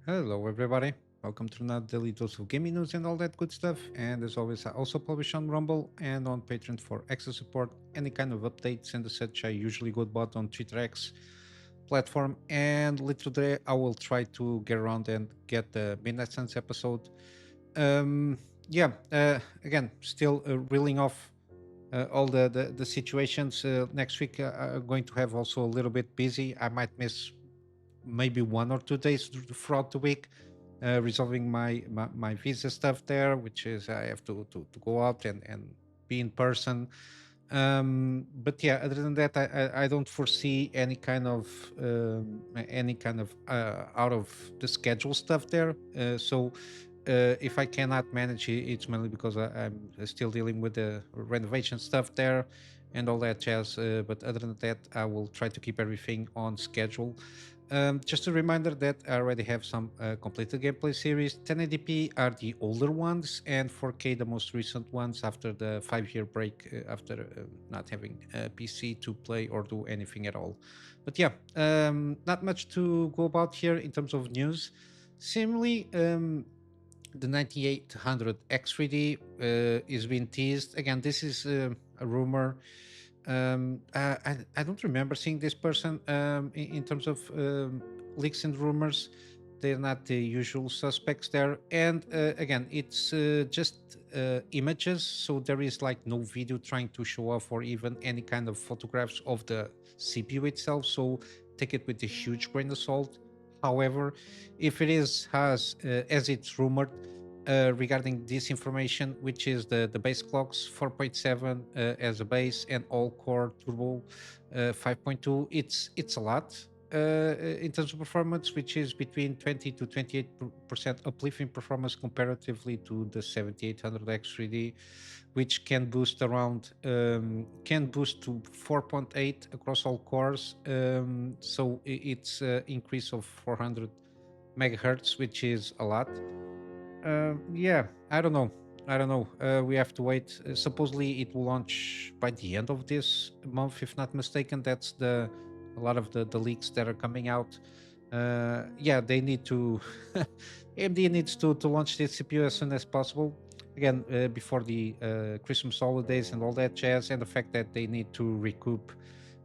Hello, everybody. Welcome to another daily dose of gaming news and all that good stuff. And as always, I also publish on Rumble and on Patreon for extra support. Any kind of updates and such, I usually go about on Twitter X platform. And later today, I will try to get around and get the Midnight Suns episode. Um, Again, still reeling off all the situations. Next week, I'm going to have also a little bit busy. I might miss maybe 1 or 2 days throughout the week, resolving my visa stuff there, which is I have to go out and be in person. But yeah, other than that, I don't foresee any kind of out of the schedule stuff there. If I cannot manage it, it's mainly because I'm still dealing with the renovation stuff there and all that jazz. But other than that, I will try to keep everything on schedule. Just a reminder that I already have some completed gameplay series. 1080p are the older ones, and 4K the most recent ones after the 5-year break after not having a PC to play or do anything at all. But yeah, not much to go about here in terms of news. Similarly, the 9800 X3D is being teased. Again, this is a rumor. I don't remember seeing this person in terms of leaks and rumors. They're not the usual suspects there. And again, it's just images. So there is like no video trying to show off or even any kind of photographs of the CPU itself. So take it with a huge grain of salt. However, if it is as it's rumored, regarding this information, which is the base clocks 4.7 as a base and all core turbo 5.2. It's a lot in terms of performance, which is between 20 to 28% uplift in performance comparatively to the 7800 X3D, which can boost to 4.8 across all cores. It's increase of 400 megahertz, which is a lot. Yeah, I don't know. I don't know. We have to wait. Supposedly, it will launch by the end of this month, if not mistaken. That's the a lot of the leaks that are coming out. Yeah, they need to. AMD needs to launch this CPU as soon as possible. Again, before the Christmas holidays and all that jazz, and the fact that they need to recoup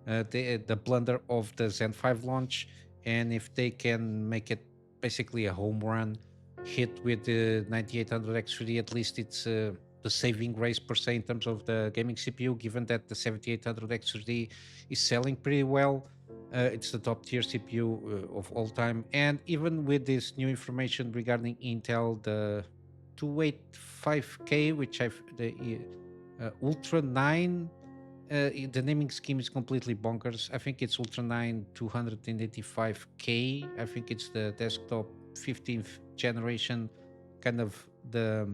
the blunder of the Zen 5 launch, and if they can make it basically a home run hit with the 9800 X3D, at least it's the saving grace per se in terms of the gaming CPU, given that the 7800 X3D is selling pretty well. It's the top tier CPU of all time. And even with this new information regarding Intel, the 285K, which I've the Ultra 9, the naming scheme is completely bonkers. I think it's Ultra 9 285K. I think it's the desktop 15th generation, kind of the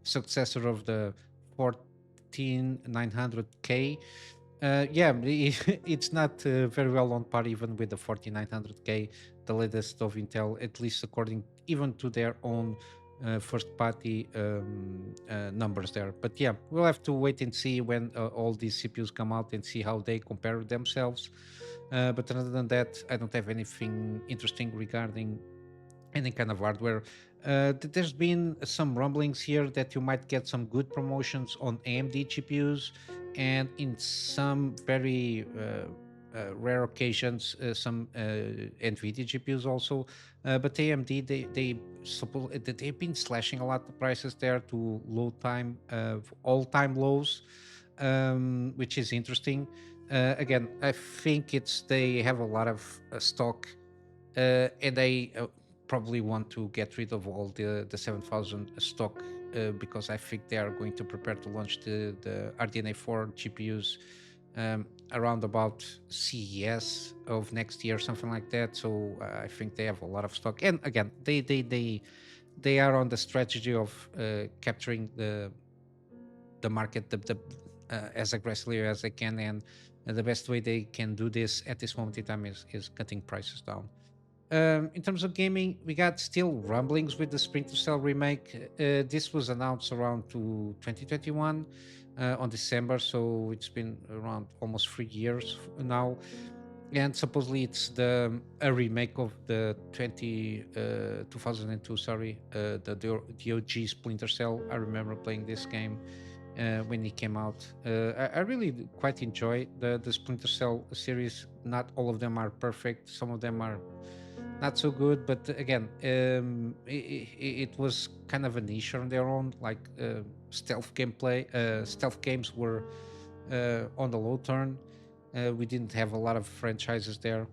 successor of the 14900K. Yeah, it's not very well on par even with the 4900K, the latest of Intel, at least according even to their own first party numbers there. But yeah, we'll have to wait and see when all these CPUs come out and see how they compare themselves. But other than that, I don't have anything interesting regarding any kind of hardware. There's been some rumblings here that you might get some good promotions on AMD GPUs, and in some very rare occasions, some NVIDIA GPUs also. But AMD, they've been slashing a lot the prices there to all time lows, which is interesting. Again, I think it's they have a lot of stock, and they probably want to get rid of all the 7000 stock, because I think they are going to prepare to launch the RDNA 4 GPUs around about CES of next year, something like that. So I think they have a lot of stock. And again, they are on the strategy of capturing the market as aggressively as they can, and the best way they can do this at this moment in time is cutting prices down. In terms of gaming, we got still rumblings with the Splinter Cell remake. This was announced around to 2021 on December, so it's been around almost 3 years now. and supposedly it's the a remake of the 2002, sorry, DOG Splinter Cell. I remember playing this game when it came out. I really quite enjoy the Splinter Cell series. Not all of them are perfect. Some of them are not so good, but again, it was kind of a niche on their own. Like stealth gameplay, stealth games were on the low turn. We didn't have a lot of franchises there.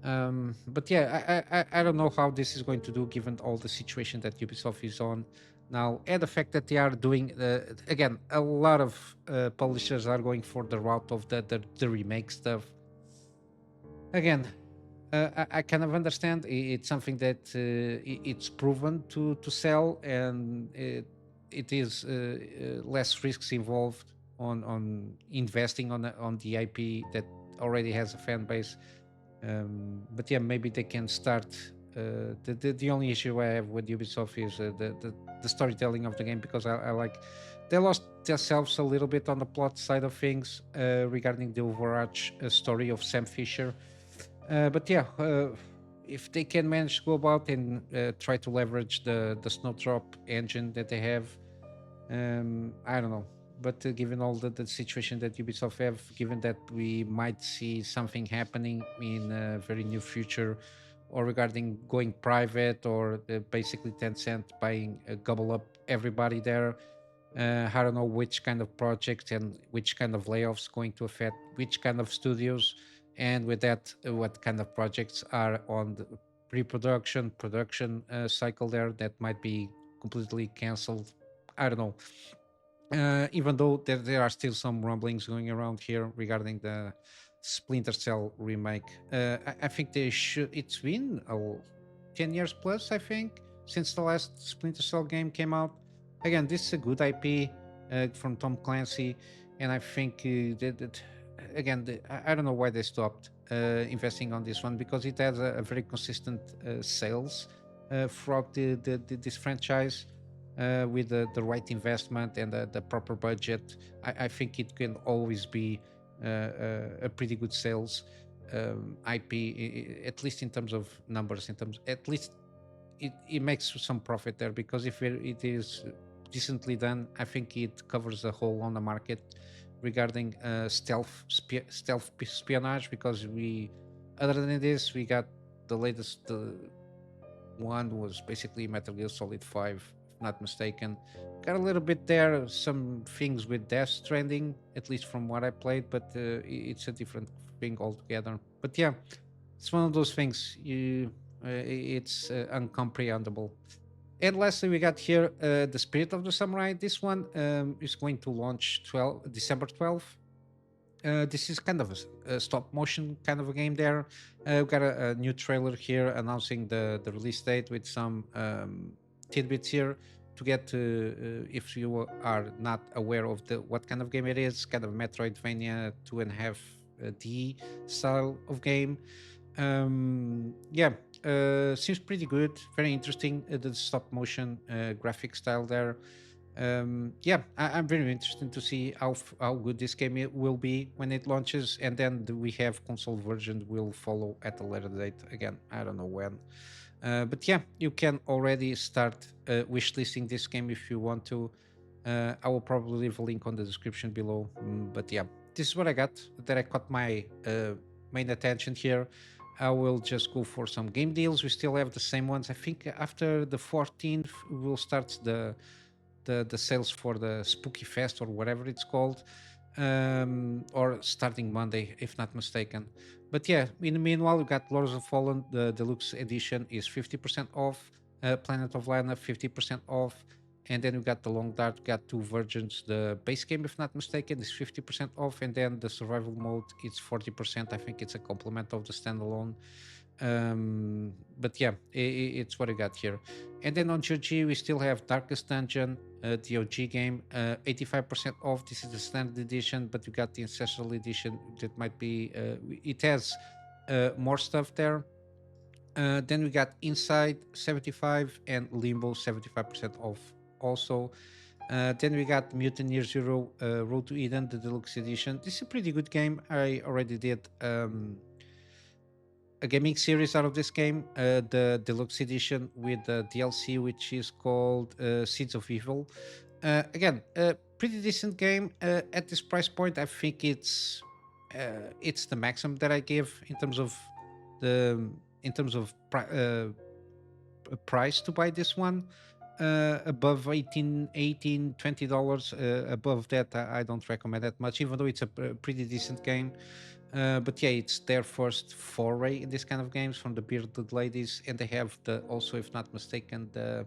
But yeah, I don't know how this is going to do given all the situation that Ubisoft is on now, and the fact that they are doing again, a lot of publishers are going for the route of the remake stuff. Again, I kind of understand. It's something that it's proven to sell, and it is less risks involved on investing on the IP that already has a fan base. But yeah, maybe they can start. The only issue I have with Ubisoft is the storytelling of the game, because I like they lost themselves a little bit on the plot side of things regarding the overarch story of Sam Fisher. But yeah, if they can manage to go about and try to leverage the Snowdrop engine that they have, I don't know. But given all the situation that Ubisoft have, given that we might see something happening in a very near future, or regarding going private, or basically Tencent buying gobble up everybody there, I don't know which kind of projects and which kind of layoffs going to affect which kind of studios, and with that, what kind of projects are on the pre-production, production cycle there that might be completely canceled. I don't know. Even though there are still some rumblings going around here regarding the Splinter Cell remake. I think they should. It's been 10 years plus, I think, since the last Splinter Cell game came out. Again, this is a good IP from Tom Clancy, and I think that again, I don't know why they stopped investing on this one, because it has a very consistent sales throughout this franchise with the right investment and the proper budget. I think it can always be a pretty good sales IP, at least in terms of numbers. In terms, at least it makes some profit there, because if it is decently done, I think it covers the whole on the market regarding stealth espionage. Because other than this, we got the latest one was basically Metal Gear Solid 5, if not mistaken. Got a little bit there, some things with Death Stranding, at least from what I played, but it's a different thing altogether. But yeah, it's one of those things. It's uncomprehendable. And lastly, we got here the Spirit of the Samurai. This one is going to launch December 12th. This is kind of a stop motion kind of a game there. We've got a new trailer here announcing the release date with some tidbits here to get to, if you are not aware of what kind of game it is, kind of Metroidvania 2.5D style of game. Yeah, seems pretty good, very interesting. The stop motion graphic style there. Yeah, I'm very interested to see how good this game will be when it launches, and then we have console version will follow at a later date. Again, I don't know when, but yeah, you can already start wishlisting this game if you want to. I will probably leave a link on the description below. But yeah, this is what I got that I caught my main attention here. I will just go for some game deals. We still have the same ones. I think after the 14th, we'll start the sales for the Spooky Fest or whatever it's called, or starting Monday, if not mistaken. But yeah, in the meanwhile, we got Lords of Fallen. The deluxe edition is 50% off. Planet of Lana 50% off. And then we got the Long Dark. We got two versions. The base game, if not mistaken, is 50% off, and then the survival mode is 40%. I think it's a complement of the standalone. But yeah, it's what I got here. And then on GOG, we still have Darkest Dungeon, the OG game, 85% off. This is the standard edition, but we got the Ancestral edition that might be, it has more stuff there. Then we got Inside 75 and Limbo 75% off also. Then we got Mutant Year Zero Road to Eden, the deluxe edition. This is a pretty good game. I already did a gaming series out of this game, the deluxe edition with the DLC, which is called Seeds of Evil. Again, a pretty decent game at this price point. I think it's the maximum that I give in terms of the price to buy this one. Above 18 $20, above that I don't recommend that much, even though it's a pretty decent game. But yeah, it's their first foray in this kind of games from the bearded ladies, and they have the also, if not mistaken, the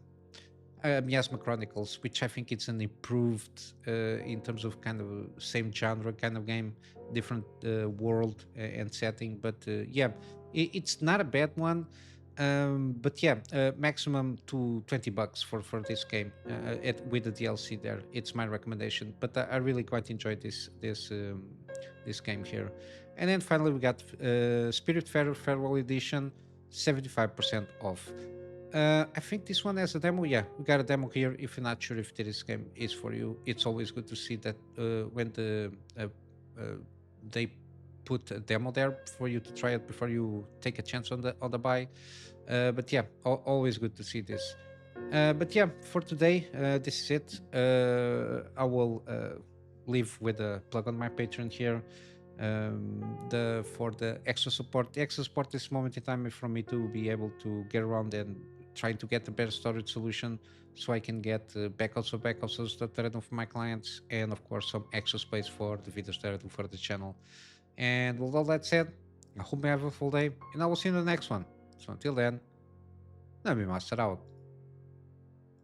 Miasma Chronicles, which I think it's an improved in terms of kind of same genre kind of game, different world and setting. But yeah, it's not a bad one. But yeah, maximum to $20 for this game with the DLC there. It's my recommendation. But I really quite enjoyed this game here. And then finally we got Spirit Farewell Edition, 75% off. I think this one has a demo. Yeah, we got a demo here. If you're not sure if this game is for you, it's always good to see that when they put a demo there for you to try it before you take a chance on the buy. But yeah, always good to see this. But yeah, for today, this is it. I will leave with a plug on my Patreon here. The for the extra support. The extra support this moment in time is for me to be able to get around and trying to get a better storage solution so I can get backups of stuff that I do for my clients, and of course some extra space for the videos that I do for the channel. And with all that said, I hope you have a full day, and I will see you in the next one. So until then, Kunamy Master out.